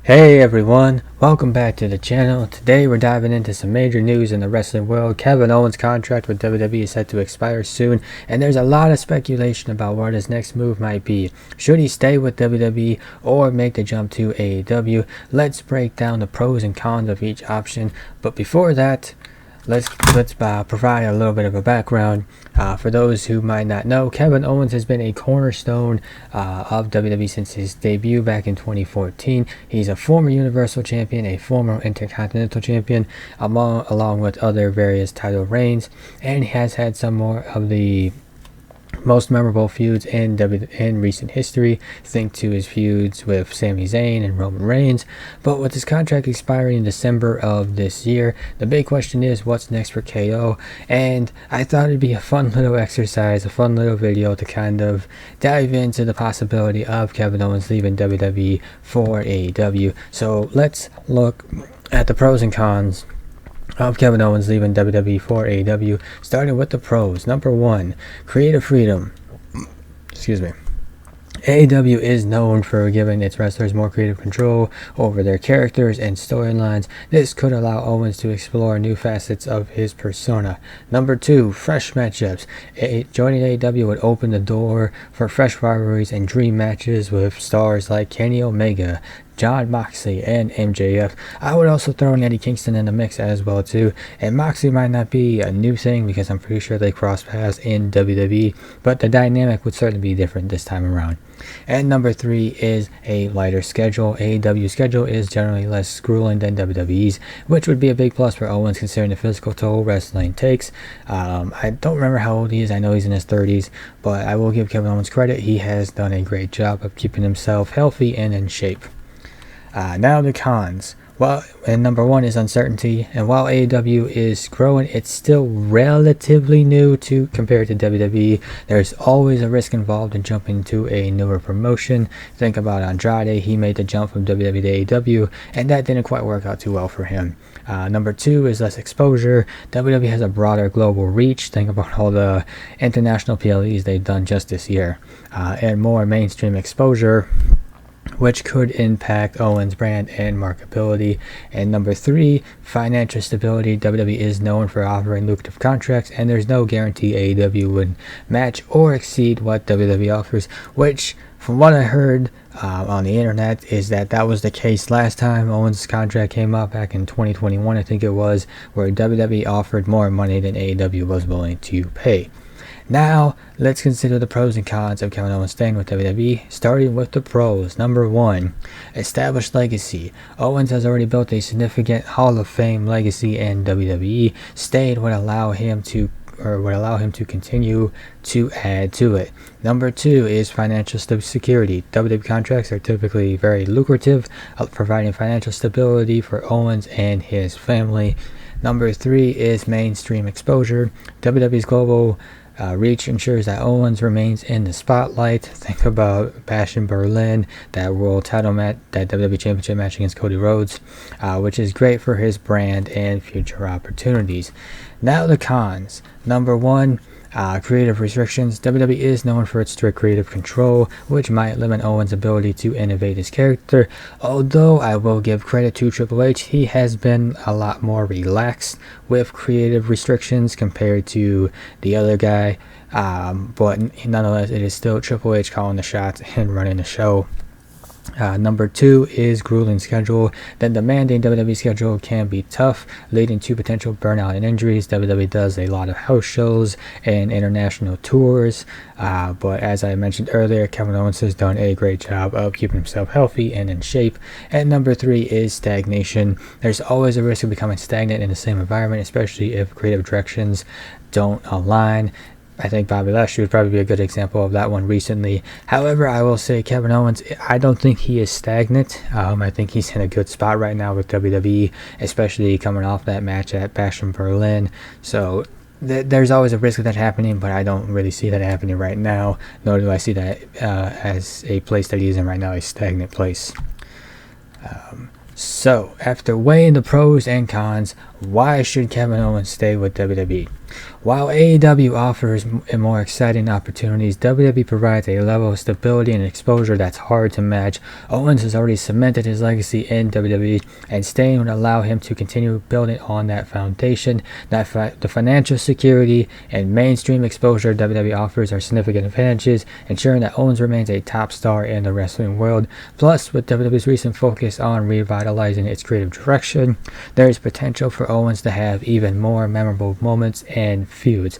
Hey everyone, welcome back to the channel. Today we're diving into some major news in the wrestling world. Kevin Owens' contract with WWE is set to expire soon, and there's a lot of speculation about what his next move might be. Should he stay with WWE or make the jump to AEW? Let's break down the pros and cons of each option, but before that, let's provide a little bit of a background. For those who might not know, Kevin Owens has been a cornerstone of WWE since his debut back in 2014. He's a former Universal Champion, a former Intercontinental Champion, along with other various title reigns, and he has had some more of the most memorable feuds in recent history. Think to his feuds with Sami Zayn and Roman Reigns. But with his contract expiring in December of this year, the big question is what's next for KO. And I thought it'd be a fun little exercise, a fun little video to kind of dive into the possibility of Kevin Owens leaving WWE for AEW. So let's look at the pros and cons of Kevin Owens leaving WWE for AEW, starting with the pros. Number 1, creative freedom. AEW is known for giving its wrestlers more creative control over their characters and storylines. This could allow Owens to explore new facets of his persona. Number 2, fresh matchups. Joining AEW would open the door for fresh rivalries and dream matches with stars like Kenny Omega, Jon Moxley, and MJF. I would also throw in Eddie Kingston in the mix as well too. And Moxley might not be a new thing because I'm pretty sure they cross paths in WWE, but the dynamic would certainly be different this time around. And number 3 is a lighter schedule. AEW's schedule is generally less grueling than WWE's, which would be a big plus for Owens considering the physical toll wrestling takes. I don't remember how old he is. I know he's in his 30s, but I will give Kevin Owens credit. He has done a great job of keeping himself healthy and in shape. Now the cons. Well, and number 1 is uncertainty. And while AEW is growing, it's still relatively new compared to WWE. There's always a risk involved in jumping to a newer promotion. Think about Andrade. He made the jump from WWE to AEW, and that didn't quite work out too well for him. Number 2 is less exposure. WWE has a broader global reach. Think about all the international PLEs they've done just this year. And more mainstream exposure, which could impact Owens' brand and marketability. And number 3, financial stability. WWE is known for offering lucrative contracts, and there's no guarantee AEW would match or exceed what WWE offers, which, from what I heard on the internet, is that was the case last time Owens' contract came up back in 2021, I think it was, where WWE offered more money than AEW was willing to pay. Now, let's consider the pros and cons of Kevin Owens staying with WWE, starting with the pros. Number 1, established legacy. Owens has already built a significant Hall of Fame legacy in WWE. Staying would allow him to continue to add to it. Number 2 is financial security. WWE contracts are typically very lucrative, providing financial stability for Owens and his family. Number 3 is mainstream exposure. WWE's global reach ensures that Owens remains in the spotlight. Think about Bash in Berlin, that world title match, that WWE Championship match against Cody Rhodes, which is great for his brand and future opportunities. Now the cons. Number 1, creative restrictions. WWE is known for its strict creative control, which might limit Owens' ability to innovate his character. Although I will give credit to Triple H, he has been a lot more relaxed with creative restrictions compared to the other guy. But nonetheless, it is still Triple H calling the shots and running the show. Number 2 is grueling schedule. The demanding WWE schedule can be tough, leading to potential burnout and injuries. WWE does a lot of house shows and international tours, but as I mentioned earlier, Kevin Owens has done a great job of keeping himself healthy and in shape. And number 3 is stagnation. There's always a risk of becoming stagnant in the same environment, especially if creative directions don't align. I think Bobby Lashley would probably be a good example of that one recently. However, I will say Kevin Owens, I don't think he is stagnant. I think he's in a good spot right now with WWE, especially coming off that match at Bash in Berlin. So there's always a risk of that happening, but I don't really see that happening right now, nor do I see that as a place that he's in right now, a stagnant place. So, after weighing the pros and cons, why should Kevin Owens stay with WWE? While AEW offers more exciting opportunities, WWE provides a level of stability and exposure that's hard to match. Owens has already cemented his legacy in WWE, and staying would allow him to continue building on that foundation. The financial security and mainstream exposure WWE offers are significant advantages, ensuring that Owens remains a top star in the wrestling world. Plus, with WWE's recent focus on revitalizing its creative direction, there is potential for Owens to have even more memorable moments and feuds.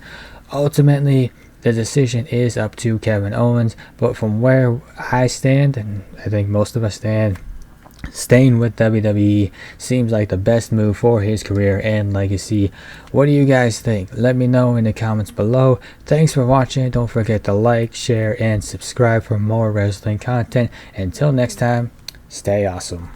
Ultimately, the decision is up to Kevin Owens, but from where I stand, and I think most of us stand, staying with WWE seems like the best move for his career and legacy. What do you guys think? Let me know in the comments below. Thanks for watching. Don't forget to like, share, and subscribe for more wrestling content. Until next time, stay awesome.